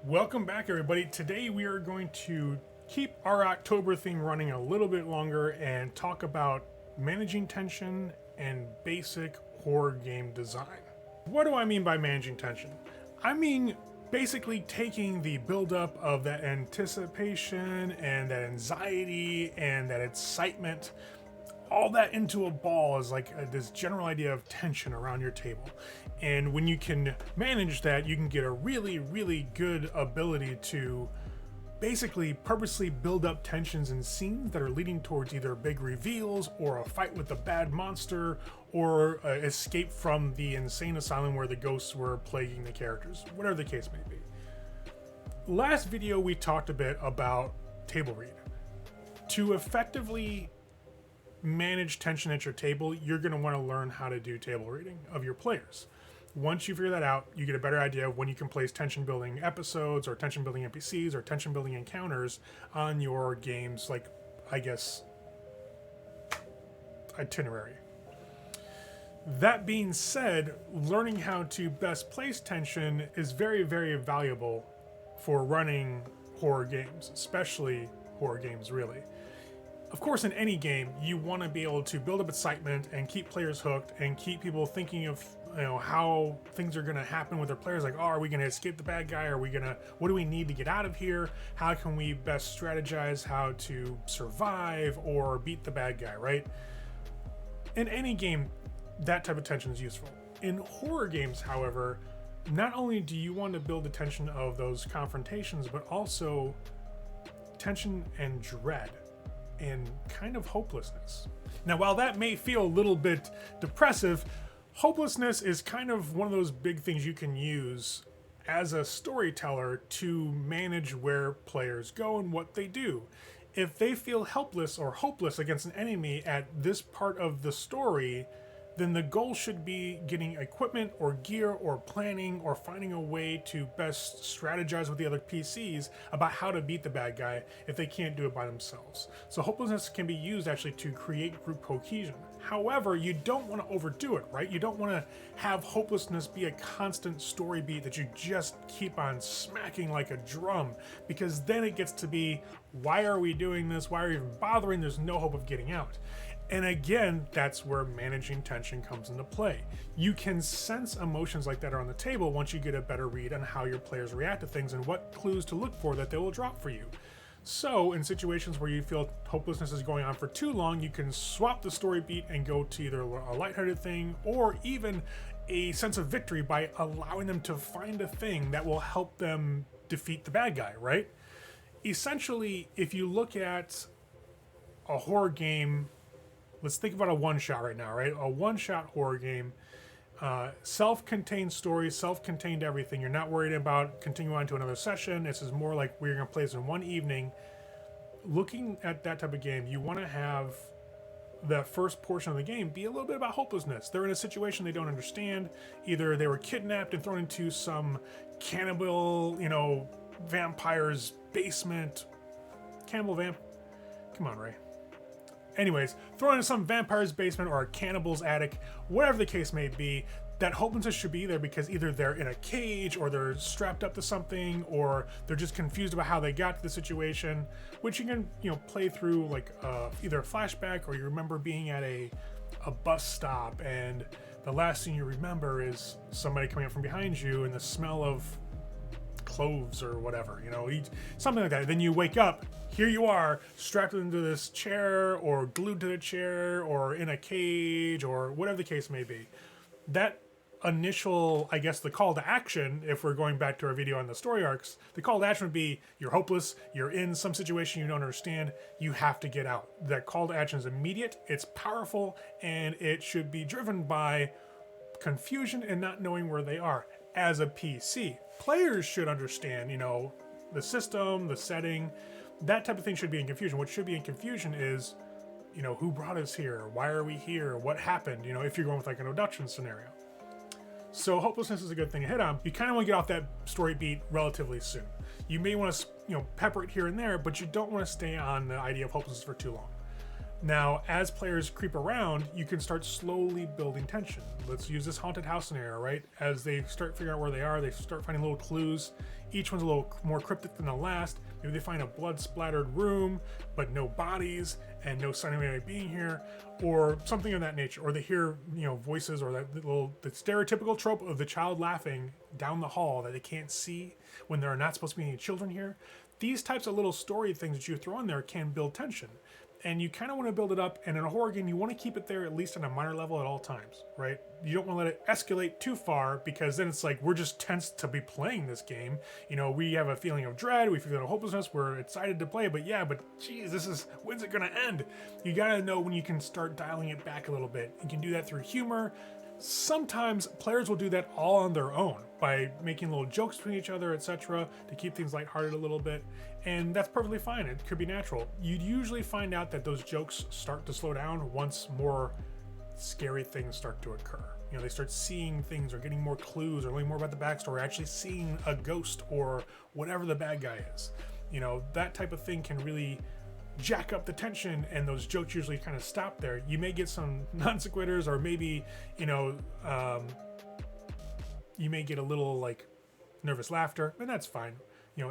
Welcome back, everybody. Today we are going to keep our October theme running a little bit longer and talk about managing tension and basic horror game design. What do I mean by managing tension? I mean basically taking the buildup of that anticipation and that anxiety and that excitement, all that into a ball is like this general idea of tension around your table. And when you can manage that, you can get a really, really good ability to basically purposely build up tensions and scenes that are leading towards either big reveals or a fight with a bad monster or escape from the insane asylum where the ghosts were plaguing the characters, whatever the case may be. Last video we talked a bit about table read. To effectively manage tension at your table, you're going to want to learn how to do table reading of your players. Once you figure that out, you get a better idea of when you can place tension building episodes or tension building NPCs or tension building encounters on your game's, like, I guess, itinerary. That being said, learning how to best place tension is very, very valuable for running horror games, especially horror games, really. Of course, in any game, you want to be able to build up excitement and keep players hooked and keep people thinking of how things are going to happen with their players. Like, oh, are we going to escape the bad guy? What do we need to get out of here? How can we best strategize how to survive or beat the bad guy, right? In any game, that type of tension is useful. In horror games, however, not only do you want to build the tension of those confrontations, but also tension and dread and kind of hopelessness. Now, while that may feel a little bit depressive, hopelessness is kind of one of those big things you can use as a storyteller to manage where players go and what they do. If they feel helpless or hopeless against an enemy at this part of the story, then the goal should be getting equipment or gear or planning or finding a way to best strategize with the other PCs about how to beat the bad guy if they can't do it by themselves. So hopelessness can be used actually to create group cohesion. However, you don't want to overdo it, right? You don't want to have hopelessness be a constant story beat that you just keep on smacking like a drum, because then it gets to be, why are we doing this? Why are we even bothering? There's no hope of getting out. And again, that's where managing tension comes into play. You can sense emotions like that are on the table once you get a better read on how your players react to things and what clues to look for that they will drop for you. So in situations where you feel hopelessness is going on for too long, you can swap the story beat and go to either a lighthearted thing or even a sense of victory by allowing them to find a thing that will help them defeat the bad guy, right? Essentially, if you look at a horror game, let's think about a one-shot right now, right? A one-shot horror game, self-contained story, self-contained everything. You're not worried about continuing on to another session. This is more like we're going to play this in one evening. Looking at that type of game, you want to have the first portion of the game be a little bit about hopelessness. They're in a situation they don't understand. Either they were kidnapped and thrown into some cannibal, vampire's basement. Come on, Ray. Anyways, thrown into some vampire's basement or a cannibal's attic, whatever the case may be, that hopelessness should be there because either they're in a cage or they're strapped up to something or they're just confused about how they got to the situation, which you can, play through like either a flashback or you remember being at a bus stop and the last thing you remember is somebody coming up from behind you and the smell of cloves or whatever, something like that. Then you wake up, here you are, strapped into this chair or glued to the chair or in a cage or whatever the case may be. That initial, I guess, the call to action, if we're going back to our video on the story arcs, the call to action would be, you're hopeless, you're in some situation you don't understand, you have to get out. That call to action is immediate, it's powerful, and it should be driven by confusion and not knowing where they are. As a PC, players should understand, the system, the setting, that type of thing should be in confusion. What should be in confusion is, who brought us here? Why are we here? What happened? If you're going with like an abduction scenario. So hopelessness is a good thing to hit on. You kind of want to get off that story beat relatively soon. You may want to, pepper it here and there, but you don't want to stay on the idea of hopelessness for too long. Now, as players creep around, you can start slowly building tension. Let's use this haunted house scenario, right? As they start figuring out where they are, they start finding little clues. Each one's a little more cryptic than the last. Maybe they find a blood-splattered room, but no bodies and no sign of anybody being here, or something of that nature. Or they hear, voices, or the stereotypical trope of the child laughing down the hall that they can't see when there are not supposed to be any children here. These types of little story things that you throw in there can build tension. And you kind of want to build it up, and in a horror game, you want to keep it there at least on a minor level at all times, right? You don't want to let it escalate too far, because then it's like we're just tense to be playing this game. We have a feeling of dread, we feel of hopelessness, we're excited to play, but geez, when's it going to end? You got to know when you can start dialing it back a little bit. You can do that through humor. Sometimes players will do that all on their own by making little jokes between each other, etc., to keep things lighthearted a little bit, and that's perfectly fine. It could be natural. You'd usually find out that those jokes start to slow down once more scary things start to occur. They start seeing things or getting more clues or learning more about the backstory, actually seeing a ghost or whatever the bad guy is. That type of thing can really jack up the tension, and those jokes usually kind of stop there. You may get some non sequiturs, or maybe you may get a little nervous laughter, and that's fine.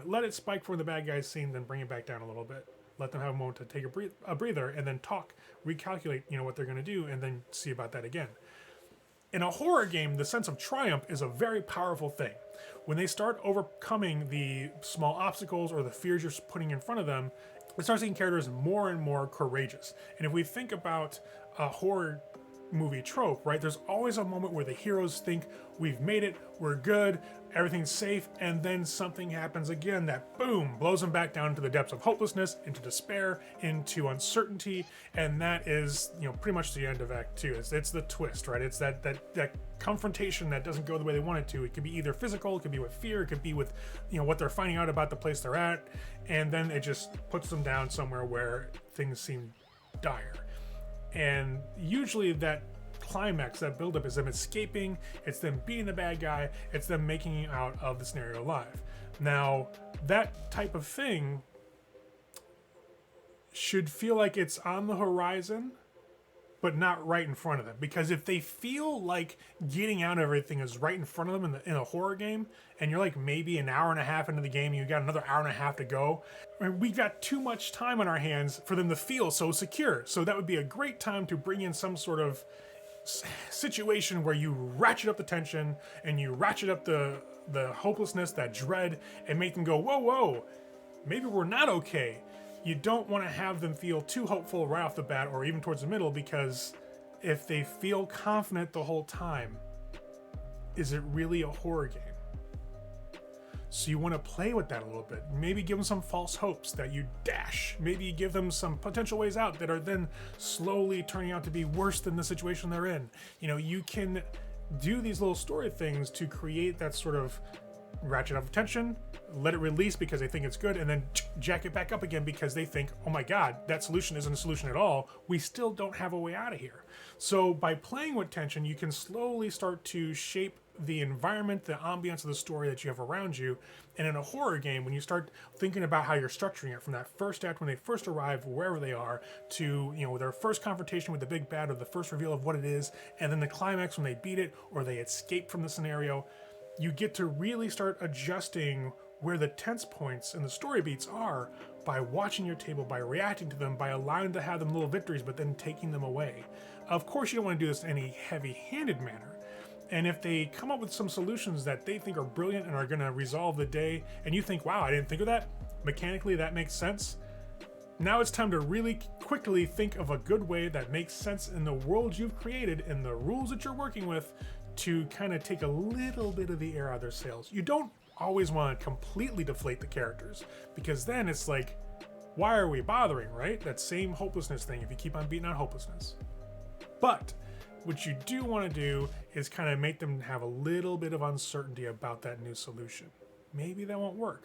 Let it spike for the bad guy's scene, then bring it back down a little bit. Let them have a moment to take a breather, and then talk, recalculate what they're going to do, and then see about that again. In a horror game, the sense of triumph is a very powerful thing. When they start overcoming the small obstacles or the fears you're putting in front of them, it starts making characters more and more courageous. And if we think about a horror movie trope, right, there's always a moment where the heroes think, we've made it, we're good, everything's safe, and then something happens again that, boom, blows them back down into the depths of hopelessness, into despair, into uncertainty, and that is, pretty much the end of Act 2. It's the twist, right? It's that confrontation that doesn't go the way they want it to. It could be either physical, it could be with fear, it could be with, what they're finding out about the place they're at, and then it just puts them down somewhere where things seem dire. And usually that climax, that buildup, is them escaping, it's them beating the bad guy, it's them making it out of the scenario alive. Now, that type of thing should feel like it's on the horizon, but not right in front of them. Because if they feel like getting out of everything is right in front of them in a horror game, and you're like maybe an hour and a half into the game, you got another hour and a half to go, we've got too much time on our hands for them to feel so secure. So that would be a great time to bring in some sort of situation where you ratchet up the tension and you ratchet up the hopelessness, that dread, and make them go, whoa, maybe we're not okay. You don't want to have them feel too hopeful right off the bat, or even towards the middle, because if they feel confident the whole time, is it really a horror game? So you want to play with that a little bit. Maybe give them some false hopes that you dash. Maybe give them some potential ways out that are then slowly turning out to be worse than the situation they're in. You can do these little story things to create that sort of ratchet up tension, let it release because they think it's good, and then jack it back up again because they think, oh my god, that solution isn't a solution at all. We still don't have a way out of here. So by playing with tension, you can slowly start to shape the environment, the ambience of the story that you have around you. And in a horror game, when you start thinking about how you're structuring it, from that first act when they first arrive wherever they are, to their first confrontation with the big bad, or the first reveal of what it is, and then the climax when they beat it or they escape from the scenario, you get to really start adjusting where the tense points and the story beats are by watching your table, by reacting to them, by allowing to have them little victories, but then taking them away. Of course, you don't want to do this in any heavy-handed manner. And if they come up with some solutions that they think are brilliant and are going to resolve the day, and you think, wow, I didn't think of that, mechanically that makes sense, now it's time to really quickly think of a good way that makes sense in the world you've created and the rules that you're working with, to kind of take a little bit of the air out of their sails. You don't always want to completely deflate the characters, because then it's like, why are we bothering, right? That same hopelessness thing, if you keep on beating on hopelessness. But what you do want to do is kind of make them have a little bit of uncertainty about that new solution. Maybe that won't work.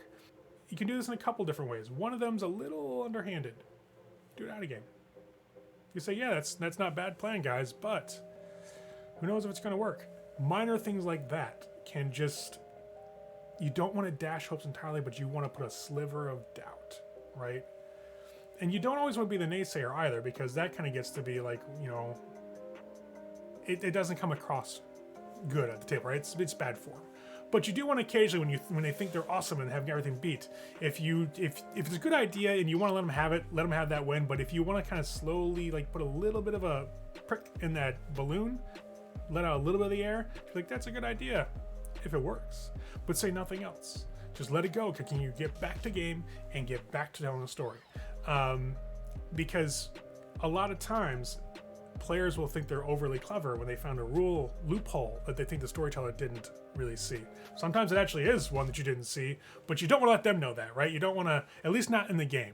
You can do this in a couple different ways. One of them's a little underhanded. Do it out of game. You say, yeah, that's not bad plan, guys, but who knows if it's going to work? Minor things like that can just, you don't want to dash hopes entirely, but you want to put a sliver of doubt, right? And you don't always want to be the naysayer either, because that kind of gets to be like, it doesn't come across good at the table, right? It's bad form. But you do want to occasionally, when they think they're awesome and have everything beat, if it's a good idea and you want to let them have that win. But if you want to kind of slowly like put a little bit of a prick in that balloon, let out a little bit of the air, you're like, that's a good idea if it works. But say nothing else. Just let it go. Can you get back to game and get back to telling the story? Because a lot of times players will think they're overly clever when they found a rule loophole that they think the storyteller didn't really see. Sometimes it actually is one that you didn't see, but you don't want to let them know that, right? You don't want to, at least not in the game.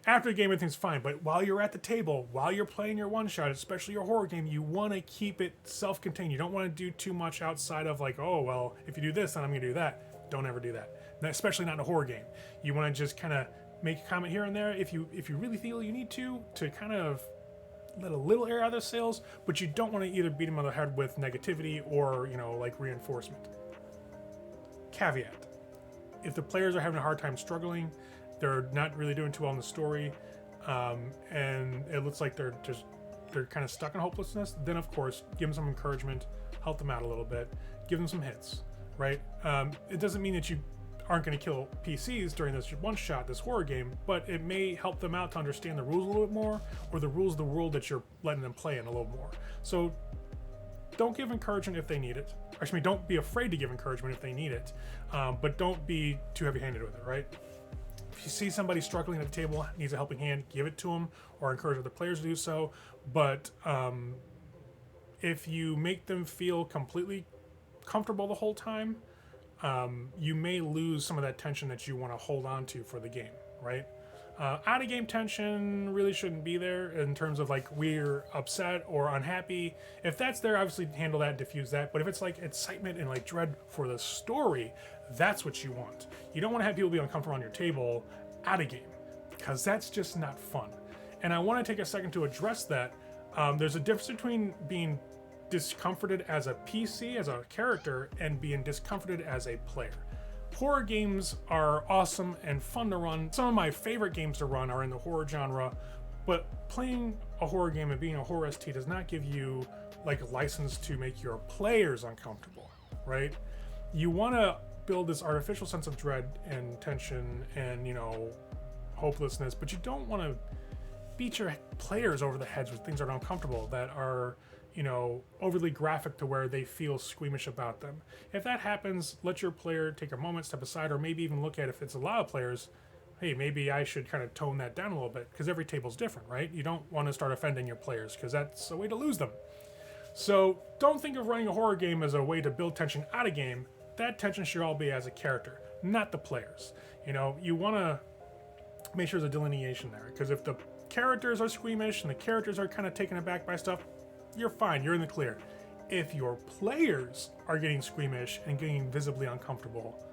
After the game, everything's fine, but while you're at the table, while you're playing your one-shot, especially your horror game, you want to keep it self-contained. You don't want to do too much outside of like, oh, well, if you do this, then I'm going to do that. Don't ever do that, especially not in a horror game. You want to just kind of make a comment here and there if you really feel you need to kind of let a little air out of the sails, but you don't want to either beat them on the head with negativity or, like reinforcement. Caveat: if the players are having a hard time struggling, they're not really doing too well in the story, and it looks like they're kind of stuck in hopelessness, then of course give them some encouragement, help them out a little bit, give them some hits, right? It doesn't mean that you aren't going to kill PCs during this one-shot, this horror game, but it may help them out to understand the rules a little bit more, or the rules of the world that you're letting them play in a little more. So don't give encouragement if they need it. Actually, don't be afraid to give encouragement if they need it, but don't be too heavy-handed with it, right? If you see somebody struggling at the table, needs a helping hand, give it to them, or encourage other players to do so. But if you make them feel completely comfortable the whole time, you may lose some of that tension that you want to hold on to for the game, right? Out of game tension really shouldn't be there in terms of like we're upset or unhappy. If that's there, obviously handle that, diffuse that. But if it's like excitement and like dread for the story, that's what you want. You don't want to have people be uncomfortable on your table out of game, because that's just not fun. And I want to take a second to address that. There's a difference between being discomforted as a PC, as a character, and being discomforted as a player. Horror games are awesome and fun to run. Some of my favorite games to run are in the horror genre, but playing a horror game and being a horror ST does not give you like a license to make your players uncomfortable, right? You want to build this artificial sense of dread and tension and, hopelessness, but you don't want to beat your players over the heads with things that are uncomfortable, that are overly graphic to where they feel squeamish about them. If that happens, let your player take a moment, step aside, or maybe even look at, if it's a lot of players, hey, maybe I should kind of tone that down a little bit, because every table's different, right? You don't want to start offending your players, because that's a way to lose them. So don't think of running a horror game as a way to build tension out of game. That tension should all be as a character, not the players. You want to make sure there's a delineation there, because if the characters are squeamish and the characters are kind of taken aback by stuff, you're fine, you're in the clear. If your players are getting squeamish and getting visibly uncomfortable,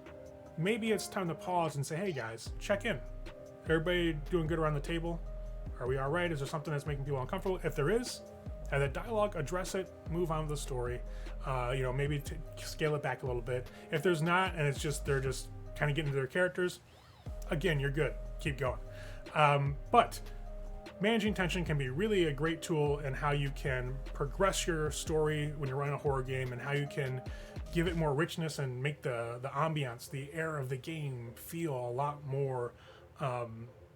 maybe it's time to pause and say, hey guys, check in. Everybody doing good around the table? Are we all right? Is there something that's making people uncomfortable? If there is, have that dialogue, address it, move on with the story. Maybe scale it back a little bit. If there's not, and they're just kind of getting into their characters, again, you're good. Keep going. But managing tension can be really a great tool in how you can progress your story when you're running a horror game, and how you can give it more richness and make the ambiance, the air of the game feel a lot more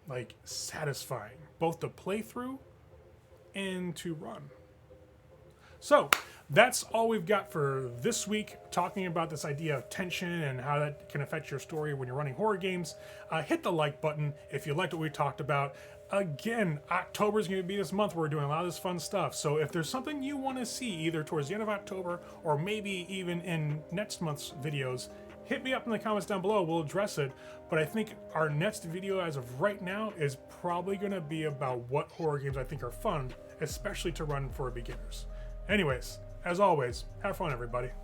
like satisfying, both to play through and to run. So that's all we've got for this week, talking about this idea of tension and how that can affect your story when you're running horror games. Hit the like button if you liked what we talked about. Again, October is going to be this month where we're doing a lot of this fun stuff. So if there's something you want to see either towards the end of October or maybe even in next month's videos, hit me up in the comments down below. We'll address it. But I think our next video as of right now is probably going to be about what horror games I think are fun, especially to run for beginners. Anyways, as always, have fun, everybody.